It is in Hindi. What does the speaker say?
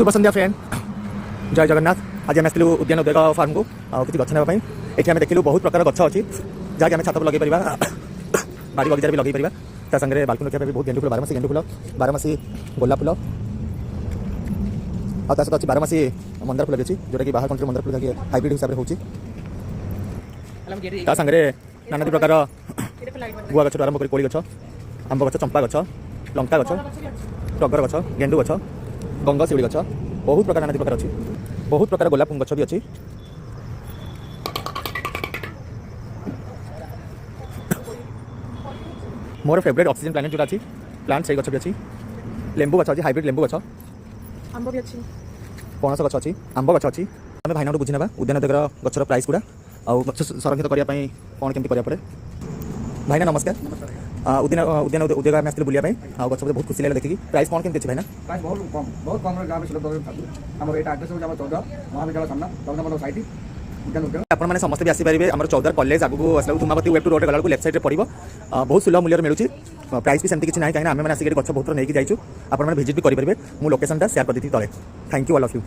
शुभ संध्या फ्रेंड, जय जगन्नाथ। आज आम आसलु उद्यान उद्योग फार्म को किसी गछ नाप ये देखिलु बहुत प्रकार गछ अच्छी जहाँकि आम छात पर लगे पार बाड़ी बगीचार भी लगे पार ता सागर बाल्कनी रखा बहुत गेंडु फूल बारमासी गोलाप फूल और सहित अच्छी बारमासी मंदार फूल भी अच्छी जोटा कि बाहर कंट्री मंदार फूल जहाँकि हाइब्रिड हिसाब से होची सागर नाना प्रकार गुआ गछ आरंभ कर कोड़ी गछ आंब गछ चंपा गछ लंका गछ टगर गछ गेंडु गछ गंगा शिउड़ी गछ बहुत प्रकार नाना प्रकार अच्छी बहुत प्रकार गोलाप गछ भी अच्छी मोर फेवरेट ऑक्सीजन प्लानेट जोटा अच्छी प्लांट से गछ भी अच्छी लेंबू गछ अच्छी हाइब्रिड लेंबू गछ आंब भी अच्छी पणस गछ अच्छी आंब गछ अच्छी आम भाईना बुझी ना उद्यान उद्योग गचर प्राइस गुड़ा आउ गछ संरक्षित करने कौन केमती करा पड़े। भाईना नमस्कार। उद्यान उद्योग आम आसते बुलाया आ गछ बहुत खुशी लगे देखिए प्राइस कौन केमती भाईना? प्राइस बहुत कम गाँव में एड्रेस हूँ 14 महाविद्यालय सामना 14 साइट आप समस्त भी आसीपारे आम 14 कॉलेज आगू आसला धूमावती वेब टू रोड गला लेफ्ट साइड पड़ो बहुत सुलभ मूल्य मिलूँ प्राइस भी सेमती किसी ना कहीं आम मैंने आसिक गछ बहुत नहीं जाइए आप भिजिट भी करेंगे। मु लोकेशन शेयर कर दी तले। Thank you all of you.